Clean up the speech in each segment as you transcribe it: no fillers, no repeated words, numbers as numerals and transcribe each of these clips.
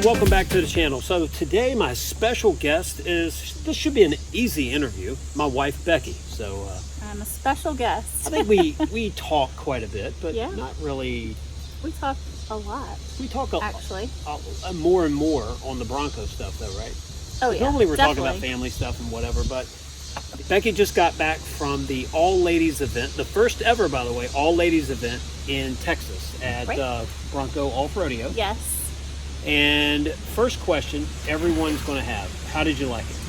welcome back to the channel. So today my special guest this should be an easy interview, my wife Becky. So I'm a special guest. I think we talk quite a bit, but yeah. Not really. We talk a lot. We talk actually more and more on the Bronco stuff though, right? Oh yeah. Normally we're definitely. talking about family stuff and whatever, but Becky just got back from the all ladies event, the first ever, by the way, all ladies event in Texas at Bronco Off-Roadeo. Yes. And first question everyone's going to have, how did you like it?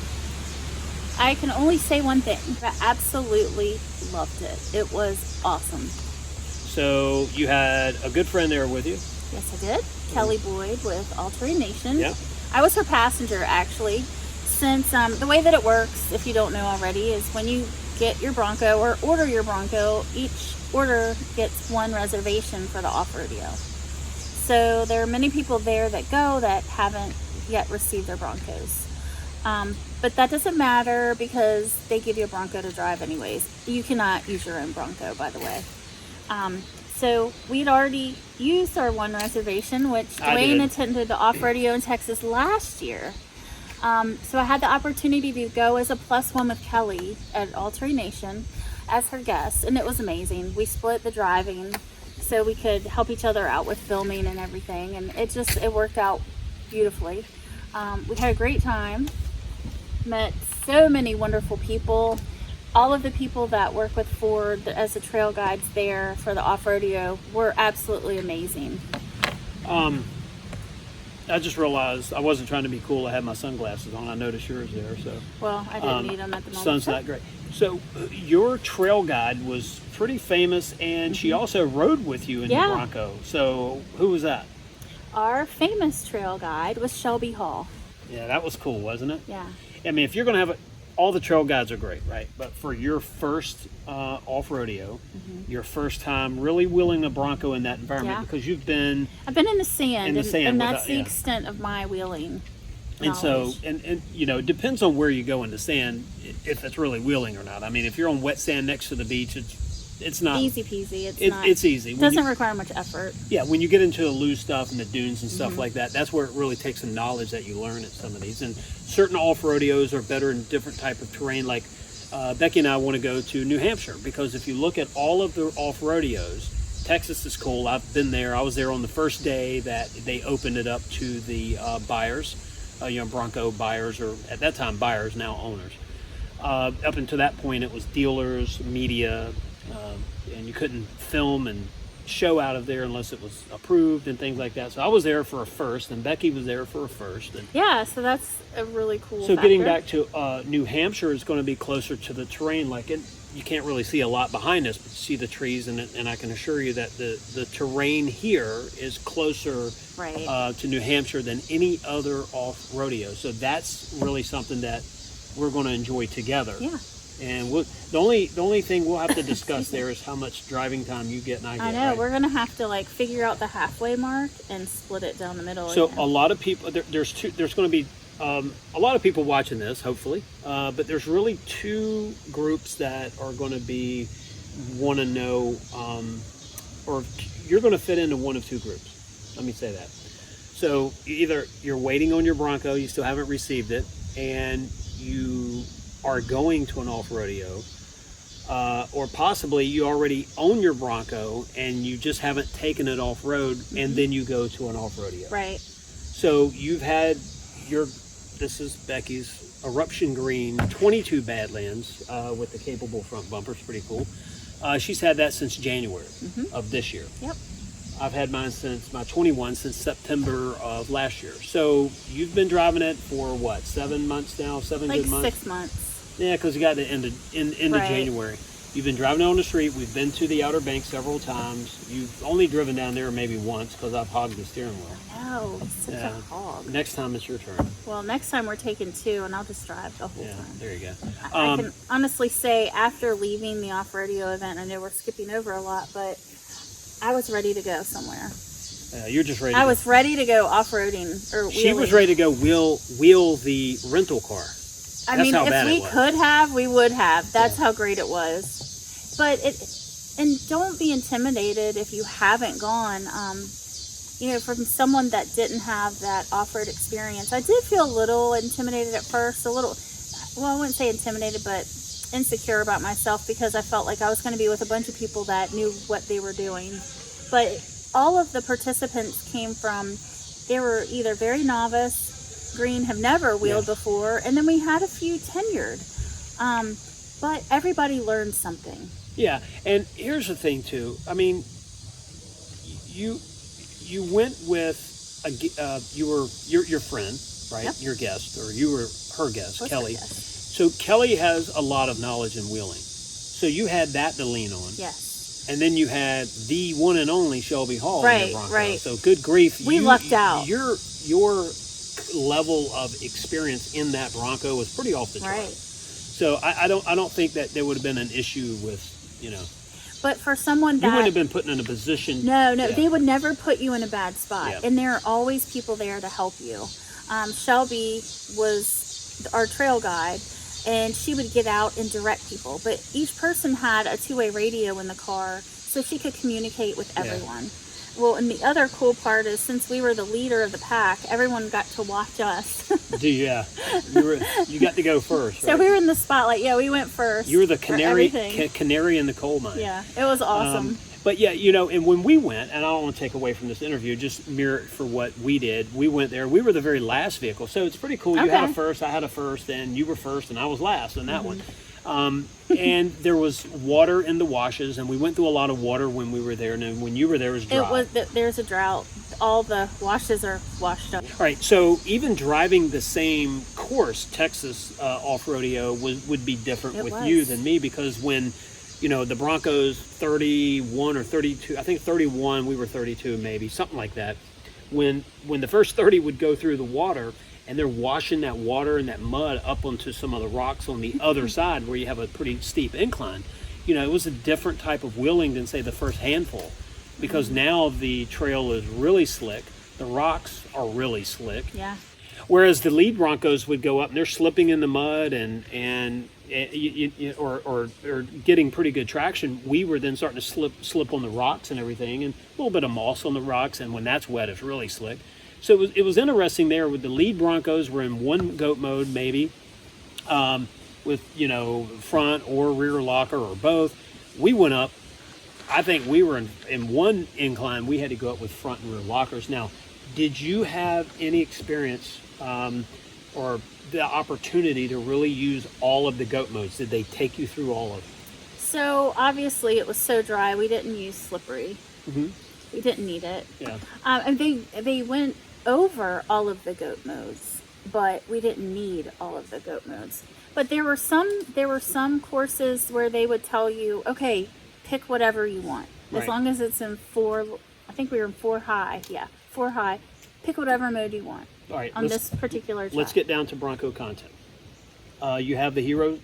I can only say one thing. I absolutely loved it. It was awesome. So you had a good friend there with you? Yes, I did. Kelly Boyd with All-Terrain Nation. Yeah. I was her passenger, actually. Since the way that it works, if you don't know already, is when you get your Bronco or order your Bronco, each order gets one reservation for the off-rodeo. So there are many people there that go that haven't yet received their Broncos. But that doesn't matter because they give you a Bronco to drive anyways. You cannot use your own Bronco, by the way. So we'd already used our one reservation, which Dwayne attended the off-rodeo in Texas last year. So I had the opportunity to go as a +1 with Kelly at All-Terrain Nation as her guest, and it was amazing. We split the driving so we could help each other out with filming and everything, and it worked out beautifully. We had a great time, met so many wonderful people. All of the people that work with Ford as the trail guides there for the off-rodeo were absolutely amazing. I just realized I wasn't trying to be cool. I had my sunglasses on. I noticed yours there. So well, I didn't need them at the moment. Sun's not great. So your trail guide was pretty famous, and she also rode with you in the Bronco. So who was that? Our famous trail guide was Shelby Hall. Yeah, that was cool, wasn't it? Yeah. I mean, if you're going to have all the trail guides are great, right? But for your first off-rodeo, your first time really wheeling a Bronco in that environment, because I've been in the sand, and that's the extent of my wheeling knowledge. And so, and you know, it depends on where you go in the sand if it's really wheeling or not. I mean, if you're on wet sand next to the beach, it's not easy peasy. It's easy. It doesn't require much effort. Yeah, when you get into the loose stuff and the dunes and stuff like that, that's where it really takes some knowledge that you learn at some of these. And certain off-rodeos are better in different type of terrain. Like Becky and I want to go to New Hampshire, because if you look at all of the off-rodeos, Texas is cool. I've been there. I was there on the first day that they opened it up to the buyers, Bronco buyers, or at that time buyers, now owners. Up until that point, it was dealers, media, and you couldn't film and show out of there unless it was approved and things like that. So I was there for a first, and Becky was there for a first. And so that's a really cool So getting back to New Hampshire is going to be closer to the terrain. Like you can't really see a lot behind us, but you see the trees, and I can assure you that the terrain here is closer to New Hampshire than any other off-rodeo. So that's really something that we're going to enjoy together. Yeah. And the only thing we'll have to discuss there is how much driving time you get and I get. I know, right? We're gonna have to figure out the halfway mark and split it down the middle. So again, a lot of people there's going to be a lot of people watching this, hopefully, but there's really two groups that are going to want to know, or you're going to fit into one of two groups. Let me say that. So either you're waiting on your Bronco, you still haven't received it, and you are going to an off-rodeo, or possibly you already own your Bronco and you just haven't taken it off-road, and then you go to an off-rodeo. Right. So you've had this is Becky's Eruption Green 22 Badlands with the capable front bumper. It's pretty cool. She's had that since January of this year. Yep. I've had mine since my 21 since September of last year. So you've been driving it for what, 7 months now? 7 good months? 6 months. Yeah, because you got the end of January. You've been driving it on the street. We've been to the Outer Banks several times. You've only driven down there maybe once because I've hogged the steering wheel. I know, it's such a hog. Next time it's your turn. Well, next time we're taking 2, and I'll just drive the whole time. There you go. I can honestly say, after leaving the off-rodeo event, I know we're skipping over a lot, but I was ready to go somewhere. You're just ready. I was ready to go off-roading or wheeling. She was ready to go wheel the rental car. I mean, if we could have, we would have. That's how great it was. But and don't be intimidated if you haven't gone. from someone that didn't have that off-road experience, I did feel a little intimidated at first, I wouldn't say intimidated, but insecure about myself, because I felt like I was going to be with a bunch of people that knew what they were doing. But all of the participants they were either very novice, green, have never wheeled before, and then we had a few tenured. But everybody learned something. Yeah, and here's the thing too. I mean, you went with your friend, right? Yep. Your guest, or you were her guest, Was Kelly. her guest. So Kelly has a lot of knowledge in wheeling. So you had that to lean on. Yes. And then you had the one and only Shelby Hall in your Bronco. Right. So good grief. We lucked out. Your level of experience in that Bronco was pretty off the chart. Right. So I don't think that there would have been an issue with, But for someone that... You wouldn't have been put in a position... No, they would never put you in a bad spot. Yeah. And there are always people there to help you. Shelby was our trail guide, and she would get out and direct people. But each person had a two-way radio in the car, so she could communicate with everyone. Well, and the other cool part is, since we were the leader of the pack, everyone got to watch us. You got to go first, right? So we were in the spotlight. Yeah, we went first. You were the canary in the coal mine. Yeah, it was awesome. But yeah, and when we went, and I don't want to take away from this interview, just mirror it for what we did. We went there. We were the very last vehicle, so it's pretty cool. You had a first, I had a first, and you were first, and I was last in that one. And there was water in the washes, and we went through a lot of water when we were there. And then when you were there, it was dry. There's a drought. All the washes are washed up. All right, so even driving the same course, Texas off-roadeo, would be different you than me, because when, the Broncos 31 or 32, I think 31, we were 32 maybe, something like that. When the first 30 would go through the water, and they're washing that water and that mud up onto some of the rocks on the other side where you have a pretty steep incline, it was a different type of wheeling than, say, the first handful, because now the trail is really slick. The rocks are really slick. Yeah. Whereas the lead Broncos would go up and they're slipping in the mud or getting pretty good traction. We were then starting to slip on the rocks and everything, and a little bit of moss on the rocks, and when that's wet, it's really slick. So it was interesting there. With the lead Broncos, were in one goat mode maybe, with front or rear locker or both. We went up. I think we were in one incline. We had to go up with front and rear lockers. Now, did you have any experience or the opportunity to really use all of the goat modes? Did they take you through all of them? So obviously it was so dry, we didn't use slippery. Mm-hmm. We didn't need it. Yeah. And they went over all of the goat modes, but we didn't need all of the goat modes. But there were some courses where they would tell you, okay, pick whatever you want, as long as it's in 4. I think we were in 4 high. Yeah, 4 high. Pick whatever mode you want. All right. On this particular track. Let's get down to Bronco content. You have the hero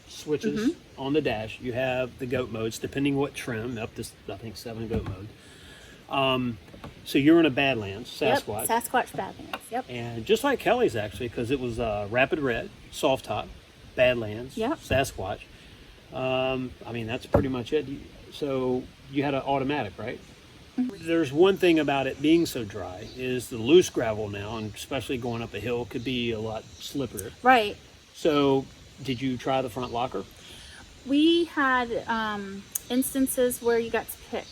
switches on the dash. You have the goat modes, depending what trim, up to, I think, 7 goat mode. So you're in a Badlands, Sasquatch. Yep, Sasquatch Badlands, yep. And just like Kelly's, actually, because it was Rapid Red, Soft Top, Badlands, Sasquatch. That's pretty much it. So you had an automatic, right? Mm-hmm. There's one thing about it being so dry is the loose gravel now, and especially going up a hill, could be a lot slipperier. Right. So did you try the front locker? We had instances where you got to pick,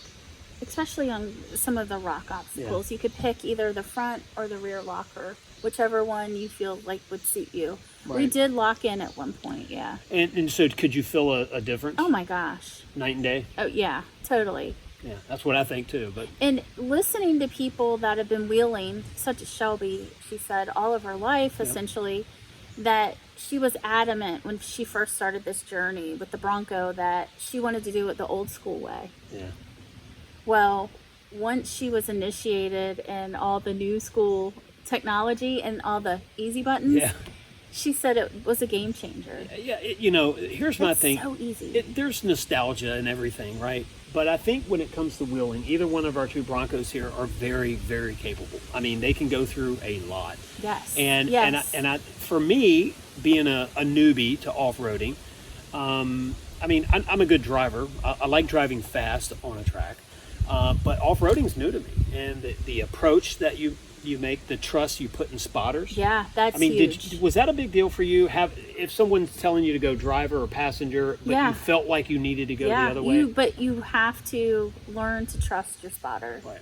especially on some of the rock obstacles. You could pick either the front or the rear locker, whichever one you feel like would suit you. Right. We did lock in at one point, yeah. And so could you feel a difference? Oh my gosh. Night and day? Oh yeah, totally. Yeah, that's what I think too. But and listening to people that have been wheeling, such as Shelby, she said all of her life essentially, that she was adamant when she first started this journey with the Bronco that she wanted to do it the old school way. Yeah. Well, once she was initiated in all the new school technology and all the easy buttons, she said it was a game changer. Yeah, here's my thing. It's so easy. There's nostalgia and everything, right? But I think when it comes to wheeling, either one of our 2 Broncos here are very, very capable. I mean, they can go through a lot. Yes. And for me, being a newbie to off-roading, I'm a good driver. I like driving fast on a track. But off-roading's new to me, and the approach that you make, the trust you put in spotters. Yeah, that's huge. Was that a big deal for you? If someone's telling you to go driver or passenger, but you felt like you needed to go the other way? But you have to learn to trust your spotter. Right.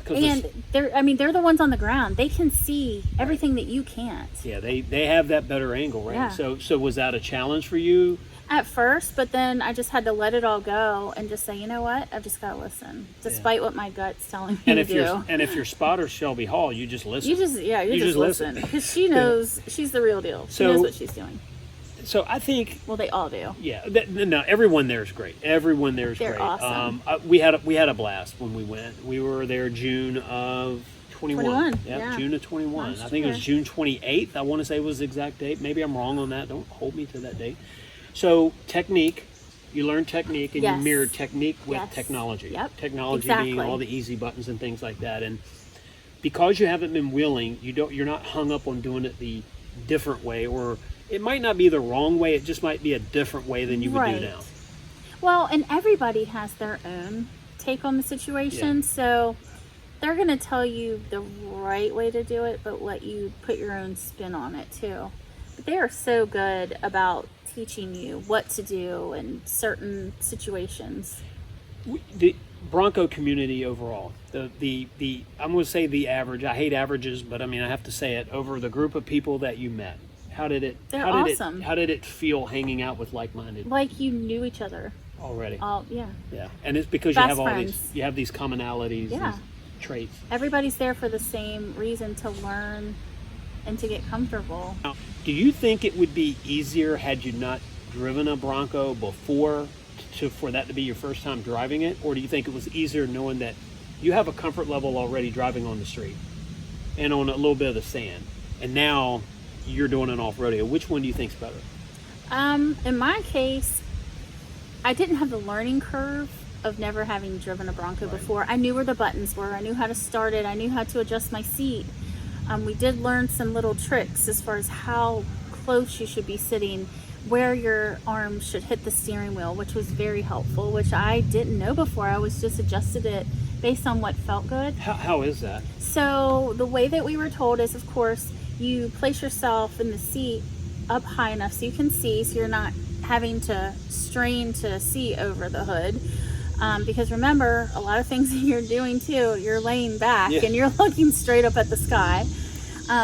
And they're the ones on the ground. They can see everything that you can't. Yeah, they have that better angle, right? Yeah. So was that a challenge for you? At first, but then I just had to let it all go and just say, you know what? I've just got to listen, despite what my gut's telling me to do. And if your spotter's Shelby Hall, you just listen. You just listen. Because she knows, she's the real deal. She knows what she's doing. So I think... Well, they all do. Yeah. No, everyone there is great. Everyone there is great. They're awesome. We had a blast when we went. We were there June of 21. Yeah, June of 21. I think it was June 28th. I want to say was the exact date. Maybe I'm wrong on that. Don't hold me to that date. So technique, you learn technique, and you mirror technique with technology. Yep. Technology being all the easy buttons and things like that. And because you haven't been wheeling, you're not hung up on doing it the different way, or it might not be the wrong way. It just might be a different way than you would do now. Well, and everybody has their own take on the situation, so they're going to tell you the right way to do it, but let you put your own spin on it too. But they are so good about teaching you what to do in certain situations. The Bronco community overall, the I'm going to say the average. I hate averages, but I mean I have to say it. Over the group of people that you met, how did it feel hanging out with like-minded? Like you knew each other already. Yeah. And it's because Best you have friends. you have these commonalities, these traits. Everybody's there for the same reason, to learn and to get comfortable. Now, do you think it would be easier had you not driven a Bronco before for that to be your first time driving it? Or do you think it was easier knowing that you have a comfort level already driving on the street and on a little bit of the sand, and now you're doing an off-roadeo? Which one do you think's better? In my case, I didn't have the learning curve of never having driven a Bronco before. I knew where the buttons were. I knew how to start it. I knew how to adjust my seat. We did learn some little tricks as far as how close you should be sitting, where your arms should hit the steering wheel, which was very helpful, which I didn't know before. I was just adjusted it based on what felt good. How is that? So the way that we were told is, of course, you place yourself in the seat up high enough so you can see, so you're not having to strain to see over the hood. Because remember, a lot of things that you're doing too, you're laying back and you're looking straight up at the sky.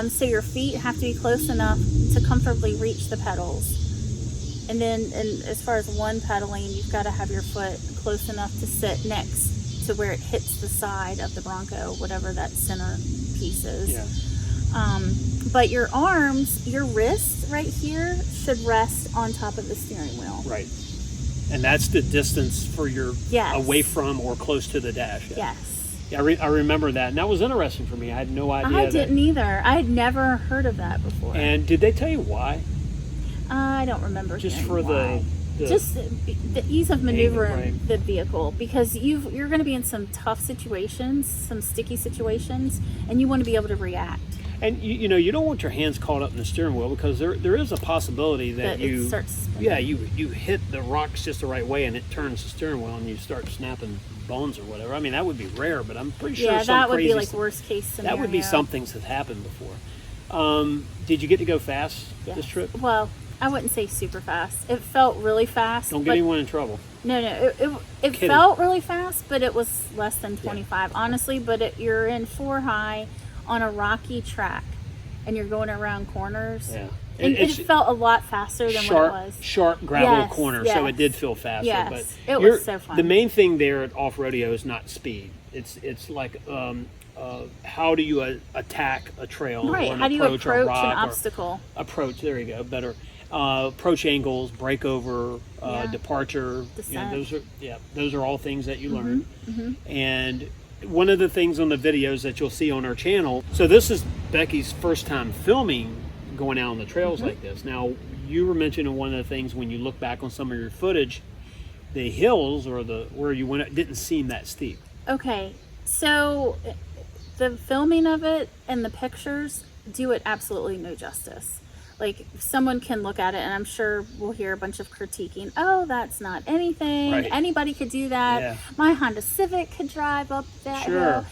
So your feet have to be close enough to comfortably reach the pedals. And then as far as one pedaling, you've got to have your foot close enough to sit next to where it hits the side of the Bronco, whatever that center piece is. But your arms, your wrist right here should rest on top of the steering wheel. Right. And that's the distance for your away from or close to the dash. Yes. Yeah, I remember that. And that was interesting for me. I had no idea. I didn't either. I had never heard of that before. And did they tell you why? I don't remember. Just for the just the ease of maneuvering the vehicle, because you're going to be in some tough situations, some sticky situations, and you want to be able to react. And you don't want your hands caught up in the steering wheel, because there is a possibility that it starts spinning. you hit the rocks just the right way and it turns the steering wheel and you start snapping bones or whatever. I mean, that would be rare, but I'm pretty sure that would be like worst case scenario. That would be some things that happened before. Did you get to go fast this trip? Well, I wouldn't say super fast. It felt really fast. Don't get anyone in trouble. No, it felt really fast, but it was less than 25, honestly. But you're in 4 high on a rocky track, and you're going around corners. Yeah. And it felt a lot faster than what it was. Sharp gravel corner, so it did feel faster. Yes, but it was so fun. The main thing there at off-roadeo is not speed. It's like how do you attack a trail? Right, or how do you approach a rock an obstacle? There you go, better. Approach angles, breakover, departure. Descent. Those are all things that you learn. Mm-hmm. And one of the things on the videos that you'll see on our channel, so this is Becky's first time filming going out on the trails like this. Now, you were mentioning one of the things when you look back on some of your footage, the hills or where you went didn't seem that steep. Okay, so the filming of it and the pictures do it absolutely no justice. Like, someone can look at it, and I'm sure we'll hear a bunch of critiquing. Oh, that's not anything. Right. Anybody could do that. Yeah. My Honda Civic could drive up that Sure. hill.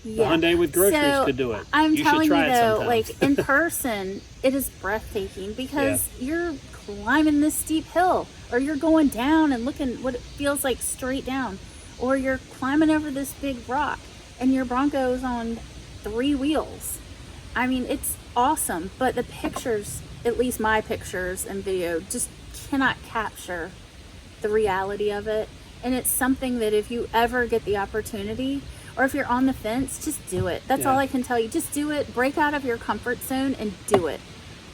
The Yeah. Hyundai with groceries So, could do it. I'm You should telling you, try it though, sometime. like, in person, it is breathtaking because you're climbing this steep hill, or you're going down and looking what it feels like straight down, or you're climbing over this big rock, and your Bronco's on 3 wheels. I mean, it's awesome, but the pictures, at least my pictures and video, just cannot capture the reality of it. And it's something that if you ever get the opportunity, or if you're on the fence, just do it. That's all I can tell you. Just do it. Break out of your comfort zone and do it.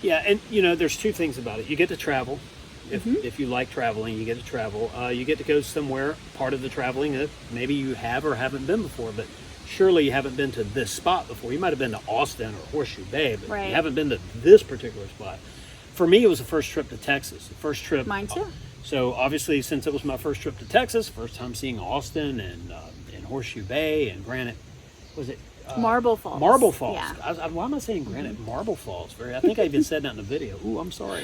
Yeah, and you know, there's 2 things about it. You get to travel. If you like traveling, you get to travel. You get to go somewhere, part of the traveling that maybe you have or haven't been before, but surely you haven't been to this spot before. You might have been to Austin or Horseshoe Bay, but you haven't been to this particular spot. For me, it was the first trip to Texas. The first trip. Mine too. So obviously, since it was my first trip to Texas, first time seeing Austin and Horseshoe Bay and Granite, was it? Marble Falls. Marble Falls. Yeah. Why am I saying Granite? Marble Falls. I think I even said that in the video. Ooh, I'm sorry.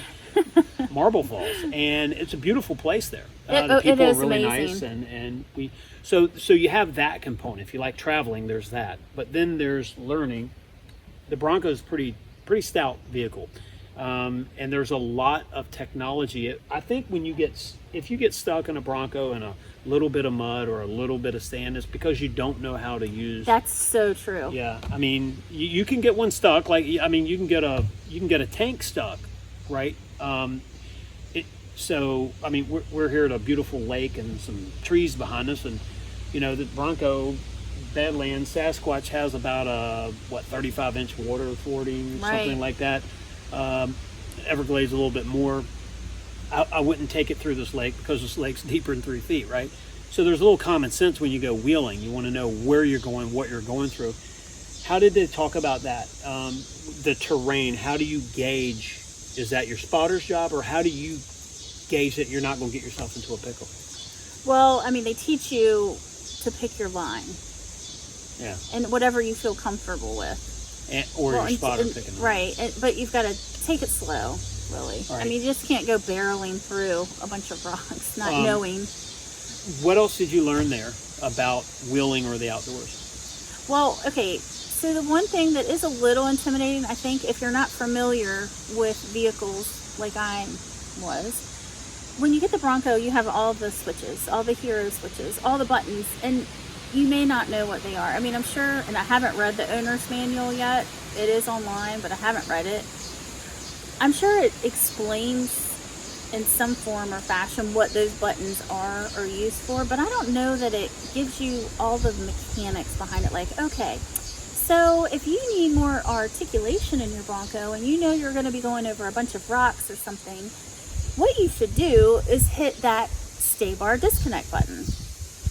Marble Falls, and it's a beautiful place there. The people it is are really amazing. nice, and we so you have that component. If you like traveling, there's that. But then there's learning. The Bronco is pretty stout vehicle, and there's a lot of technology. I think if you get stuck in a Bronco in a little bit of mud or a little bit of sand, it's because you don't know how to use. That's so true. Yeah, I mean, you can get one stuck. Like, I mean, you can get a tank stuck, right? So I mean, we're here at a beautiful lake and some trees behind us, and you know, the Bronco Badlands Sasquatch has about a 35-inch water fording, something like that. Everglades a little bit more. I wouldn't take it through this lake because this lake's deeper than 3 feet, right? So there's a little common sense when you go wheeling. You want to know where you're going, what you're going through. How did they talk about that? The terrain, how do you gauge? Is that your spotter's job, or how do you gauge that you're not going to get yourself into a pickle? Well, I mean, they teach you to pick your line. Yeah. And whatever you feel comfortable with. Or your spotter picking them. Right. But you've got to take it slow, really. Right. I mean, you just can't go barreling through a bunch of rocks, not knowing. What else did you learn there about wheeling or the outdoors? Well, okay. So the one thing that is a little intimidating, I think, if you're not familiar with vehicles like I was, when you get the Bronco, you have all the switches, all the hero switches, all the buttons, and you may not know what they are. I mean, I'm sure, and I haven't read the owner's manual yet. It is online, but I haven't read it. I'm sure it explains in some form or fashion what those buttons are or used for, but I don't know that it gives you all the mechanics behind it. Like, okay, so if you need more articulation in your Bronco and you know you're going to be going over a bunch of rocks or something, what you should do is hit that stay bar disconnect button.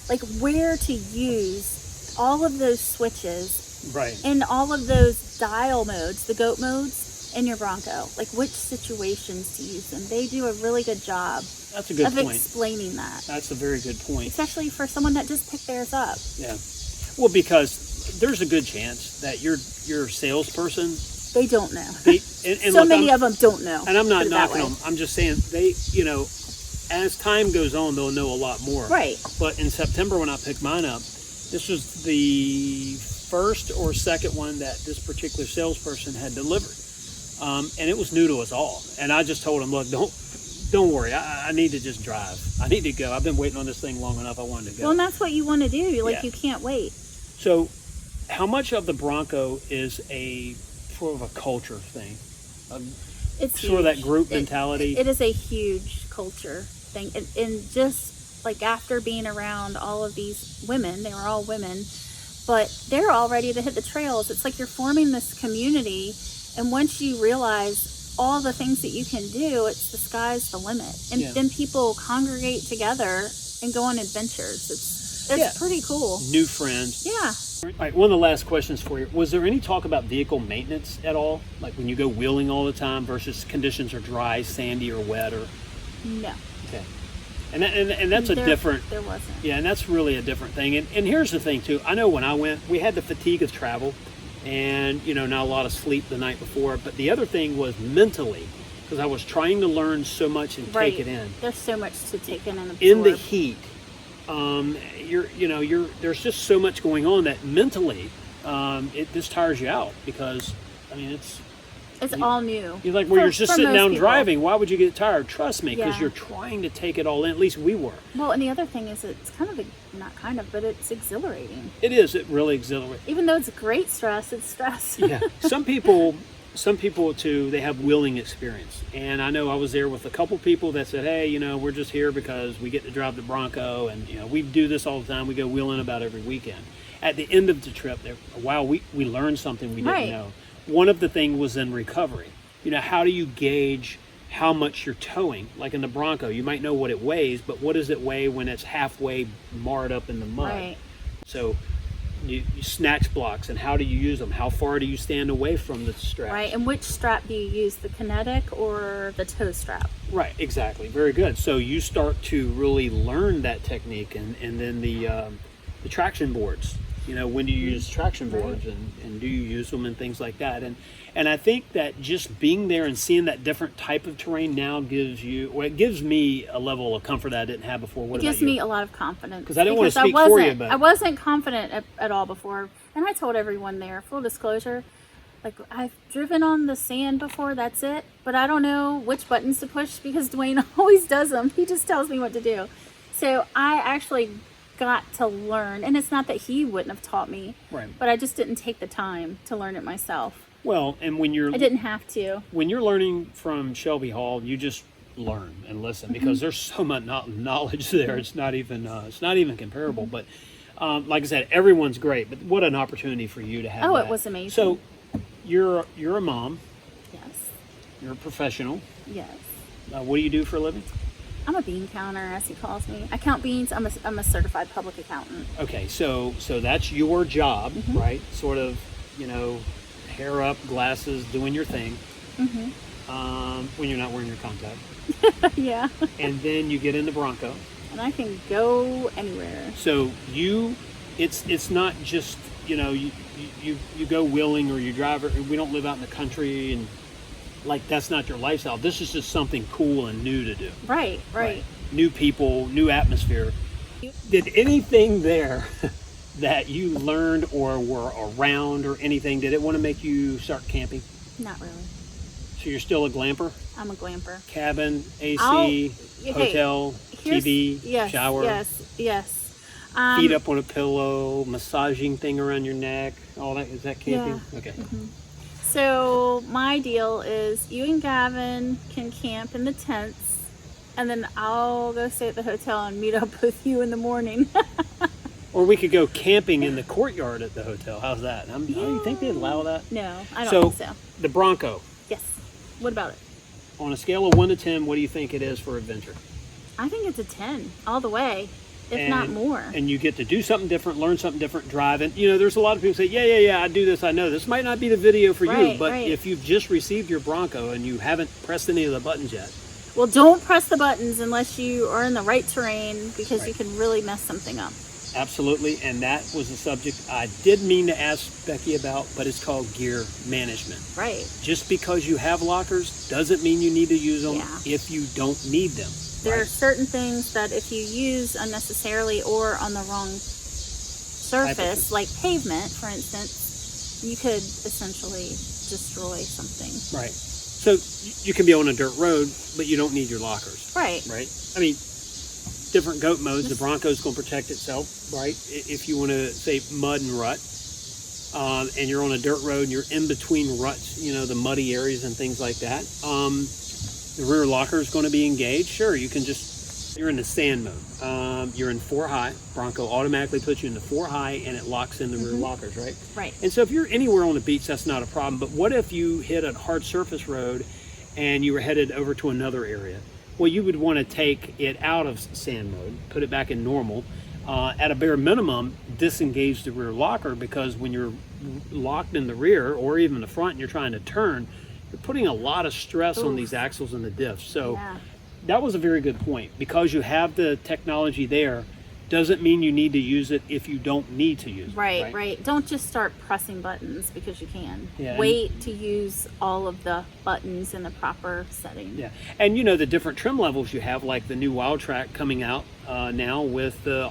Like, where to use all of those switches, right, and all of those dial modes, the GOAT modes in your Bronco. Like, which situations to use them. They do a really good job That's a good of point. explaining that. That's a very good point. Especially for someone that just picked theirs up. Yeah. Well, because there's a good chance that your salesperson, They don't know. and So look, many of them don't know. And I'm not put it that knocking way. them. I'm just saying they, you know, as time goes on, they'll know a lot more. Right. But in September when I picked mine up, this was the first or second one that this particular salesperson had delivered. And it was new to us all. And I just told him, look, don't worry. I need to just drive. I need to go. I've been waiting on this thing long enough. I wanted to go. Well, and that's what you want to do. Like, Yeah. you can't wait. So how much of the Bronco is a sort of a culture thing? It's Sort of that huge. group mentality? It is a huge culture thing. And just like after being around all of these women, they were all women, but they're all ready to hit the trails. It's like you're forming this community. And once you realize all the things that you can do, it's the sky's the limit. And then people congregate together and go on adventures. It's pretty cool. New friends. Yeah. All right, one of the last questions for you. Was there any talk about vehicle maintenance at all? Like when you go wheeling all the time versus conditions are dry, sandy, or wet? Or No. Okay. And that's different... There wasn't. Yeah, and that's really a different thing. And here's the thing, too. I know when I went, we had the fatigue of travel and, you know, not a lot of sleep the night before. But the other thing was mentally. because I was trying to learn so much and Right. take it in. There's so much to take in and absorb. In the heat, there's just so much going on that mentally, it just tires you out, because, I mean, it's all new. you're like, well, you're just for sitting most down people. driving. Why would you get tired? Trust me, because Yeah. you're trying to take it all in. At least we were. Well, and the other thing is it's kind of, but it's exhilarating. It is. It really exhilarates. Even though it's great stress, it's stress. Yeah. Some people too, they have wheeling experience. And I know I was there with a couple people that said, hey, we're just here because we get to drive the Bronco, and, we do this all the time. We go wheeling about every weekend. At the end of the trip, wow, we learned something we didn't Right. know. One of the things was in recovery. How do you gauge how much you're towing? Like in the Bronco, you might know what it weighs, but what does it weigh when it's halfway marred up in the mud? Right. So you snatch blocks, and how do you use them? How far do you stand away from the strap? Right. And which strap do you use, the kinetic or the toe strap? Right, exactly. Very good. So you start to really learn that technique, and then the traction boards. When do you use traction boards, and do you use them and things like that? And I think that just being there and seeing that different type of terrain now gives me a level of comfort that I didn't have before. What It gives about you? me a lot of confidence. Because I didn't want to speak for you, but I wasn't confident at all before. And I told everyone there, full disclosure, like, I've driven on the sand before, that's it. But I don't know which buttons to push, because Dwayne always does them. He just tells me what to do. So I actually got to learn, and it's not that he wouldn't have taught me, right. but I just didn't take the time to learn it myself. Well, and I didn't have to. When you're learning from Shelby Hall, you just learn and listen, because there's so much knowledge there. It's not even comparable. But like I said, everyone's great. But what an opportunity for you to have. Oh, that. it was amazing. So you're a mom. Yes. You're a professional. Yes. What do you do for a living? I'm a bean counter, as he calls me. I count beans. I'm a certified public accountant. Okay, so that's your job, right? Sort of, hair up, glasses, doing your thing. When you're not wearing your contact. Yeah. And then you get in the Bronco. And I can go anywhere. So it's not just, you go wheeling or you drive. We don't live out in the country, and like, that's not your lifestyle. This is just something cool and new to do. Right. New people, new atmosphere. Did anything there that you learned or were around or anything, did it want to make you start camping? Not really. So you're still a glamper? I'm a glamper. Cabin, AC, hotel, TV, shower, Yes. feet up on a pillow, massaging thing around your neck, all that. Is that camping? Yeah. Okay. So my deal is you and Gavin can camp in the tents, and then I'll go stay at the hotel and meet up with you in the morning. Or we could go camping in the courtyard at the hotel. How's that? You think they'd allow that? No, I don't think so. The Bronco, Yes. What about it? on a scale of 1 to 10, what do you think it is for adventure? I think it's a 10 all the way, if not more. And you get to do something different, learn something different, drive. And, there's a lot of people say, yeah, I do this, I know. This might not be the video for you, but if you've just received your Bronco and you haven't pressed any of the buttons yet. Well, don't press the buttons unless you are in the right terrain, because you can really mess something up. Absolutely, and that was a subject I did mean to ask Becky about, but it's called gear management. Right. Just because you have lockers doesn't mean you need to use them if you don't need them. There are certain things that if you use unnecessarily or on the wrong surface, like pavement, for instance, you could essentially destroy something. Right. So you can be on a dirt road, but you don't need your lockers. Right. Right. I mean, different goat modes. The Bronco's going to protect itself, right? If you want to say mud and rut, and you're on a dirt road and you're in between ruts, the muddy areas and things like that. The rear locker is going to be engaged. Sure, you can you're in the sand mode. You're in 4 high. Bronco automatically puts you into 4 high, and it locks in the rear lockers, right? Right. And so if you're anywhere on the beach, that's not a problem. But what if you hit a hard surface road and you were headed over to another area? Well, you would want to take it out of sand mode, put it back in normal. At a bare minimum, disengage the rear locker, because when you're locked in the rear or even the front and you're trying to turn, you're putting a lot of stress on these axles and the diffs. So that was a very good point. Because you have the technology there, doesn't mean you need to use it if you don't need to use it. Right. Don't just start pressing buttons because you can. Yeah, Wait to use all of the buttons in the proper setting. Yeah, and you know the different trim levels you have, like the new Wild Track coming out now with the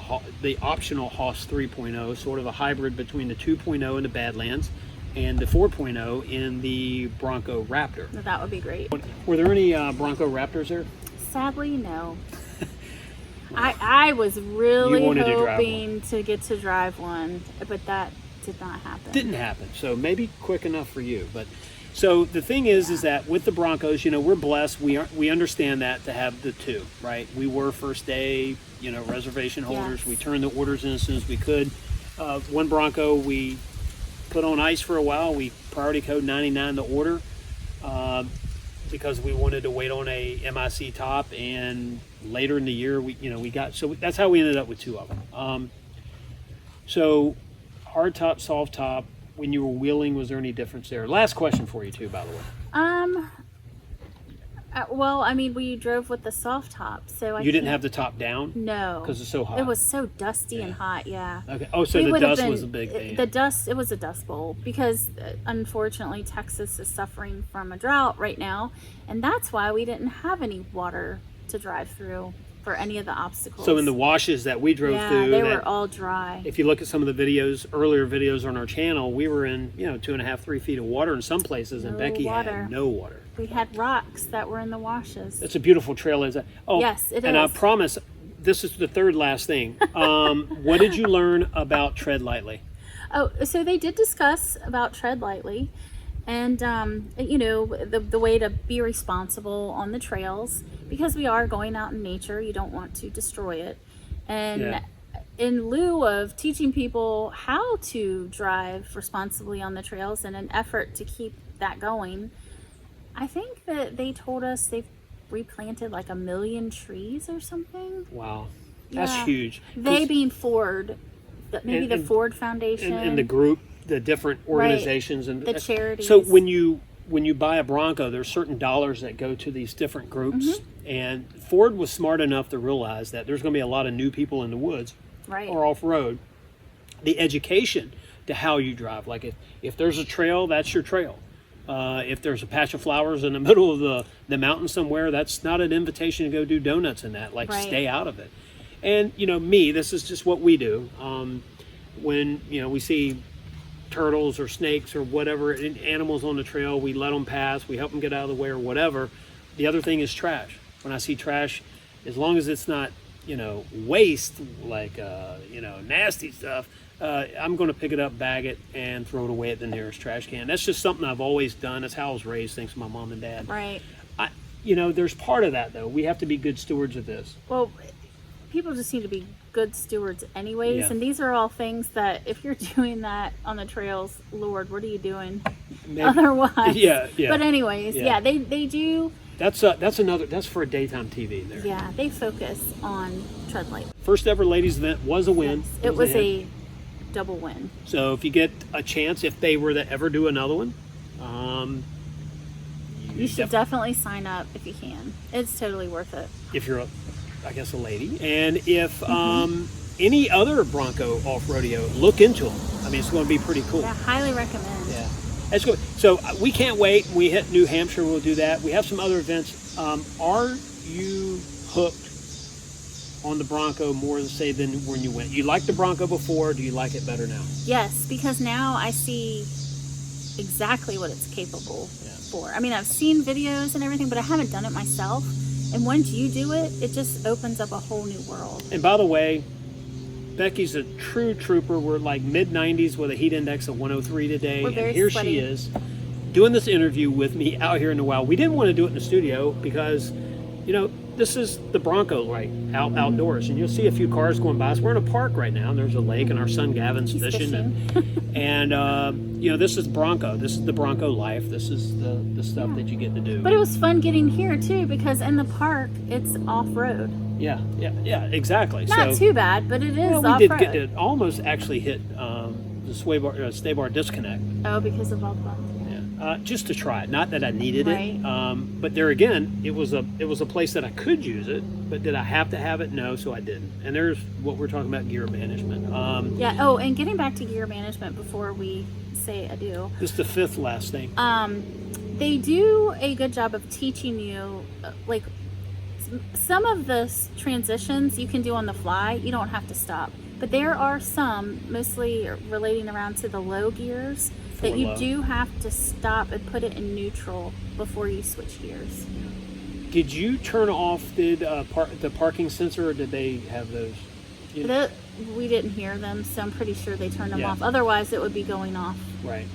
optional Hoss 3.0, sort of a hybrid between the 2.0 and the Badlands, and the 4.0 in the Bronco Raptor. That would be great. Were there any Bronco Raptors there? Sadly, no. I was really hoping to get to drive one, but that did not happen. Didn't happen. So maybe quick enough for you. But so the thing is that with the Broncos, you know, we're blessed. We understand that to have the two, right? We were first day, you know, reservation holders. Yes. We turned the orders in as soon as we could. One Bronco we put on ice for a while. We priority code 99 the order because we wanted to wait on a MIC top, and later in the year that's how we ended up with two of them. So hard top, soft top, when you were wheeling, was there any difference there? Last question for you too, by the way. Well, I mean, we drove with the soft top, so you didn't have the top down? No, because it's so hot. It was so dusty and hot. Yeah. Okay. Oh, so the dust was a big thing. The dust. It was a dust bowl because unfortunately Texas is suffering from a drought right now, and that's why we didn't have any water to drive through for any of the obstacles. So in the washes that we drove through, they were all dry. If you look at some of the earlier videos on our channel, we were in 2.5, 3 feet of water in some places, and Becky had no water. We had rocks that were in the washes. It's a beautiful trail, is it? Oh, yes, it is. And I promise, this is the third last thing. What did you learn about tread lightly? Oh, so they did discuss about tread lightly, and the way to be responsible on the trails, because we are going out in nature. You don't want to destroy it, and in lieu of teaching people how to drive responsibly on the trails in an effort to keep that going, I think that they told us they've replanted like 1 million trees or something. Wow, that's huge. They being Ford, maybe the Ford Foundation and the group, the different organizations, and the charities. So when you buy a Bronco, there's certain dollars that go to these different groups, and Ford was smart enough to realize that there's going to be a lot of new people in the woods or off road. The education to how you drive, like if there's a trail, that's your trail. If there's a patch of flowers in the middle of the mountain somewhere, that's not an invitation to go do donuts in that. Stay out of it. And this is just what we do. When we see turtles or snakes or whatever animals on the trail, we let them pass. We help them get out of the way or whatever. The other thing is trash. When I see trash, as long as it's not waste like nasty stuff, I'm going to pick it up, bag it, and throw it away at the nearest trash can. That's just something I've always done. That's how I was raised, thanks to my mom and dad. Right. There's part of that, though. We have to be good stewards of this. Well, people just need to be good stewards anyways, and these are all things that if you're doing that on the trails, Lord, what are you doing otherwise? Yeah. But anyways, they do. That's for a daytime TV there. Yeah, they focus on tread light. First ever ladies event was a win. Yes, it was a double win. So if you get a chance, if they were to ever do another one, you should definitely sign up if you can. It's totally worth it. If you're a lady, and if any other Bronco Off-Roadeo, look into them. I mean, it's going to be pretty cool. Yeah, highly recommend. Yeah, that's good. So we can't wait. We hit New Hampshire. We'll do that. We have some other events. Are you hooked on the Bronco more than when you went? You liked the Bronco before. Do you like it better now? Yes, because now I see exactly what it's capable for. I mean, I've seen videos and everything, but I haven't done it myself. And once you do it, it just opens up a whole new world. And by the way, Becky's a true trooper. We're like mid-90s with a heat index of 103 today. We're very and here sweaty. She is doing this interview with me out here in the wild. We didn't want to do it in the studio because, this is the Bronco outdoors. And you'll see a few cars going by us. We're in a park right now, and there's a lake, and our son Gavin's fishing. And this is Bronco. This is the Bronco life. This is the stuff that you get to do. But it was fun getting here, too, because in the park, it's off-road. Yeah, exactly. Not too bad, but it is off-road. We did get to almost actually hit the sway bar disconnect. Oh, because of all the bumps. Yeah. just to try it. Not that I needed Right. it, but there again, it was a place that I could use it. But did I have to have it? No, so I didn't. And there's what we're talking about, gear management. Yeah. Oh, and getting back to gear management before we say adieu. This is the fifth last thing. They do a good job of teaching you, like, some of the transitions you can do on the fly. You don't have to stop. But there are some, mostly relating around to the low gears, that you do have to stop and put it in neutral before you switch gears. Did you turn off the parking sensor, or did they have those? We didn't hear them, so I'm pretty sure they turned them Yeah. off. Otherwise, it would be going off Right.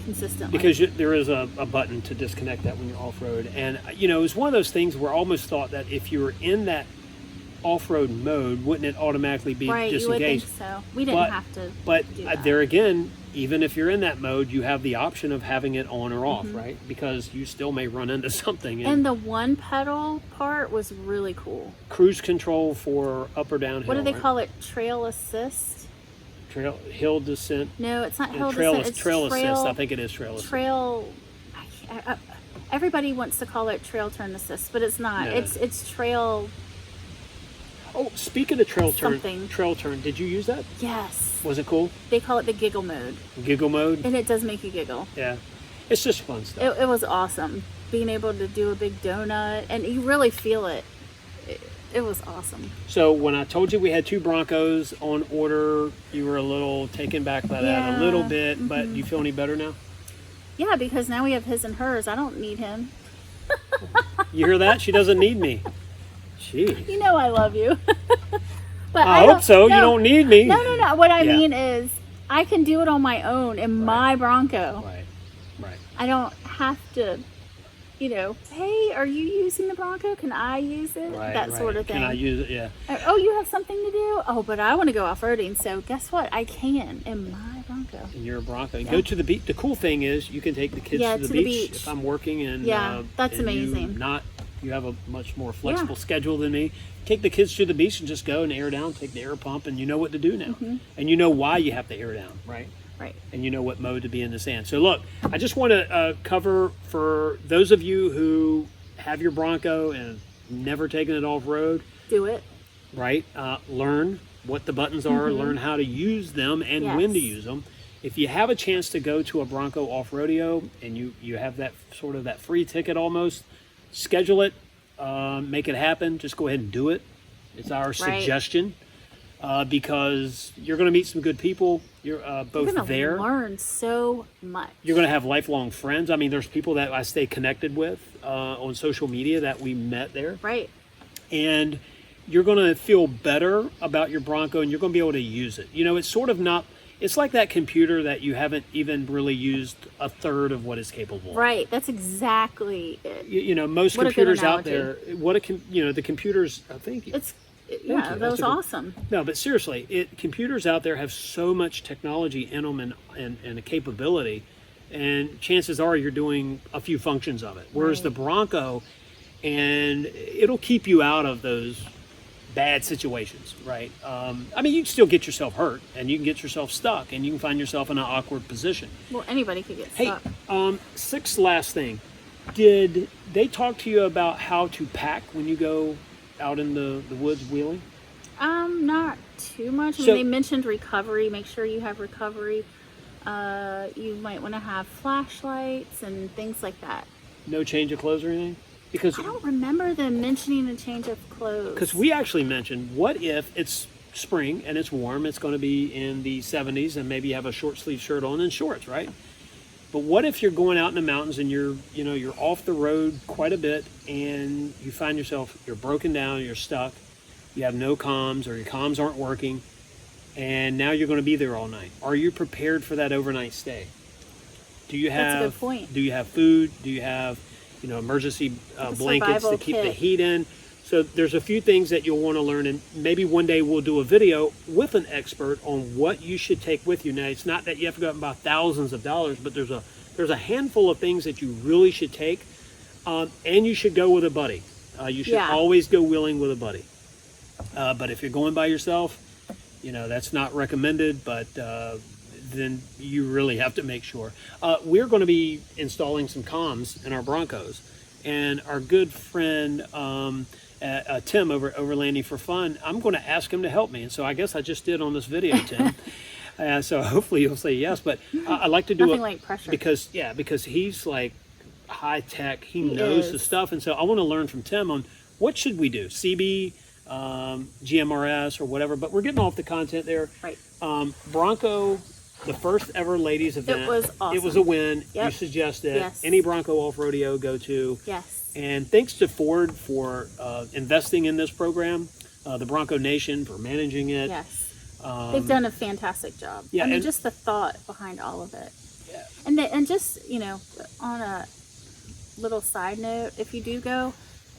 consistently. Because there is a button to disconnect that when you're off-road. And, it was one of those things where I almost thought that if you were in that off-road mode, wouldn't it automatically be right, disengaged? you would think so. We didn't have to do that. There again, even if you're in that mode, you have the option of having it on or off, right? Because you still may run into something. And the one pedal part was really cool. Cruise control for up or downhill. What do they call it? Trail assist? Hill descent. No, it's not hill trail, descent. It's trail assist. I think it is trail assist. Everybody wants to call it trail turn assist, but it's not. No. It's trail. Oh, speaking of trail Something. turn, did you use that? Yes. Was it cool? They call it the giggle mode. Giggle mode? And it does make you giggle. Yeah. It's just fun stuff. It was awesome. Being able to do a big donut, and you really feel it. It was awesome. So when I told you we had 2 Broncos on order, you were a little taken back by that a little bit, but do you feel any better now? Yeah, because now we have his and hers. I don't need him. You hear that? She doesn't need me. Jeez. You know I love you. But I hope so. You don't need me. No. What I mean is, I can do it on my own in my Bronco. Right. I don't have to, hey, are you using the Bronco? Can I use it? That sort of thing. Can I use it? Yeah. Oh, you have something to do? Oh, but I want to go off-roading, so guess what? I can in my Bronco. And you're a Bronco. You go to the beach. The cool thing is you can take the kids to the beach if I'm working. And that's and amazing. You have a much more flexible schedule than me. Take the kids to the beach and just go and air down, take the air pump, and you know what to do now. And you know why you have to air down, right? Right. And you know what mode to be in the sand. So look, I just want to cover for those of you who have your Bronco and never taken it off-road. Do it. Right. Learn what the buttons are, learn how to use them and when to use them. If you have a chance to go to a Bronco Off-Roadeo and you have that sort of that free ticket almost, schedule it, make it happen. Just go ahead and do it. It's our suggestion because you're going to meet some good people. You're both there. Learn so much. You're going to have lifelong friends. I mean, there's people that I stay connected with on social media that we met there. Right. And you're going to feel better about your Bronco and you're going to be able to use it. It's sort of not. It's like that computer that you haven't even really used a third of what it's capable of. Right, that's exactly it. Most computers out there, the computers, I think. That was awesome. No, but seriously, computers out there have so much technology in them and a capability, and chances are you're doing a few functions of it. Whereas the Bronco, and it'll keep you out of those bad situations, right? I mean, you can still get yourself hurt and you can get yourself stuck and you can find yourself in an awkward position. Well, anybody could get stuck. Hey, sixth last thing. Did they talk to you about how to pack when you go out in the woods wheeling? Not too much. I mean, they mentioned recovery. Make sure you have recovery. You might want to have flashlights and things like that. No change of clothes or anything? Because I don't remember them mentioning a change of clothes. Because we actually mentioned, what if it's spring and it's warm, it's going to be in the 70s and maybe you have a short sleeve shirt on and shorts, right? But what if you're going out in the mountains and you're off the road quite a bit and you find yourself, you're broken down, you're stuck, you have no comms or your comms aren't working, and now you're going to be there all night. Are you prepared for that overnight stay? Do you have, that's a good point. Do you have food? Do you have emergency blankets to keep the heat in? So there's a few things that you'll want to learn, and maybe one day we'll do a video with an expert on what you should take with you. Now, it's not that you have to go out and buy thousands of dollars, but there's a handful of things that you really should take, and you should go with a buddy. You should always go wheeling with a buddy. But if you're going by yourself, that's not recommended, but then you really have to make sure. We're going to be installing some comms in our Broncos, and our good friend Tim over Landing for Fun, I'm going to ask him to help me, and so I guess I just did on this video, Tim. So hopefully you'll say yes, but I like to do Nothing it like pressure. because he's like high tech. He knows the stuff, and so I want to learn from Tim on what should we do, CB, GMRS, or whatever. But we're getting off the content there. Right. Bronco, the first ever ladies event. It was awesome. It was a win. Yep. You suggested Yes. any Bronco Off-Roadeo go to. Yes. And thanks to Ford for investing in this program, the Bronco Nation for managing it. Yes. They've done a fantastic job. Yeah, I mean, just the thought behind all of it. Yeah. And just, on a little side note, if you do go,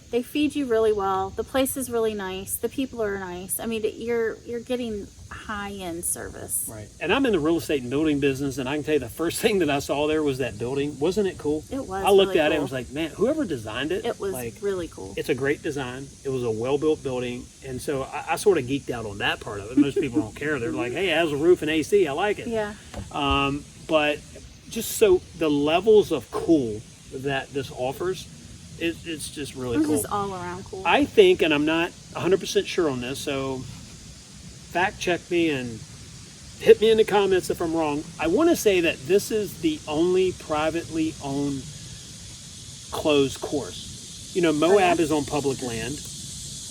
they feed you really well. The place is really nice. The people are nice. I mean, you're getting high-end service. Right. And I'm in the real estate and building business, and I can tell you the first thing that I saw there was that building. Wasn't it cool? It was. I looked really at it cool. and was like, man, whoever designed it. It was like, really cool. It's a great design. It was a well-built building. And so I sort of geeked out on that part of it. Most people don't care. They're like, hey, it has a roof and AC. I like it. Yeah. But just so the levels of cool that this offers, it's just really cool. It's just all around cool. I think, and I'm not 100% sure on this, so fact check me and hit me in the comments if I'm wrong. I want to say that this is the only privately owned closed course. Moab is on public land.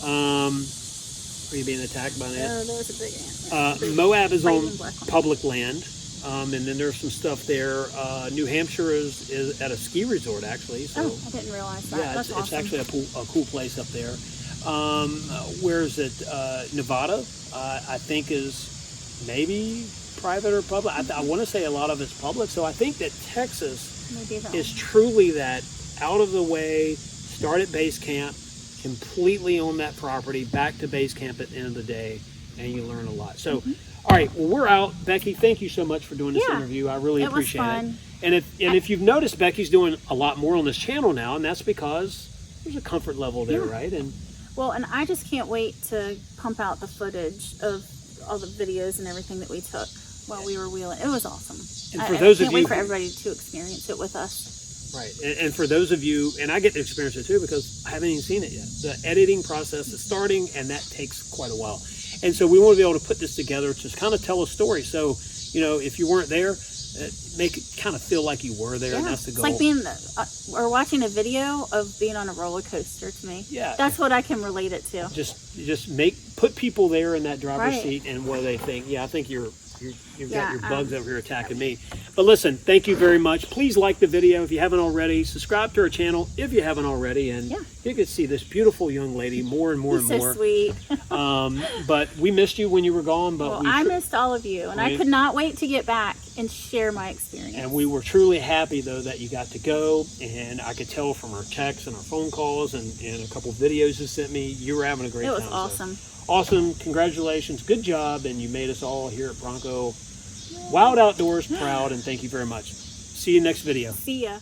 Are you being attacked by that? Oh, there was a big ant. Moab is on Black one. public land. And then there's some stuff there. New Hampshire is at a ski resort, actually. So, I didn't realize that. yeah, That's it's awesome. actually a cool place up there. Where is it? Nevada, I think, is maybe private or public. I want to say a lot of it's public. So I think that Texas is truly that out of the way, start at base camp, completely own that property, back to base camp at the end of the day, and you learn a lot. So. All right, well, we're out. Becky, thank you so much for doing this interview. I really appreciate it. And if you've noticed, Becky's doing a lot more on this channel now, and that's because there's a comfort level there, right? And I just can't wait to pump out the footage of all the videos and everything that we took while we were wheeling. It was awesome. And for those I of can't you wait for everybody to experience it with us. Right, and for those of you, and I get to experience it too because I haven't even seen it yet. The editing process is starting, and that takes quite a while. And so we want to be able to put this together to kind of tell a story. So, if you weren't there, make it kind of feel like you were there, and that's the goal. It's like being or watching a video of being on a roller coaster to me. Yeah. That's what I can relate it to. Just put people there in that driver's seat and where they think, I think you've got your bugs over here attacking me. But listen, thank you very much. Please like the video if you haven't already. Subscribe to our channel if you haven't already. And you can see this beautiful young lady more and more and more. So sweet. But we missed you when you were gone. But I missed all of you. And I could not wait to get back and share my experience. And we were truly happy, though, that you got to go. And I could tell from our texts and our phone calls and a couple videos you sent me, you were having a great time. It was awesome. Awesome. Congratulations. Good job. And you made us all here at Bronco Wild Outdoors proud. And thank you very much. See you next video. See ya.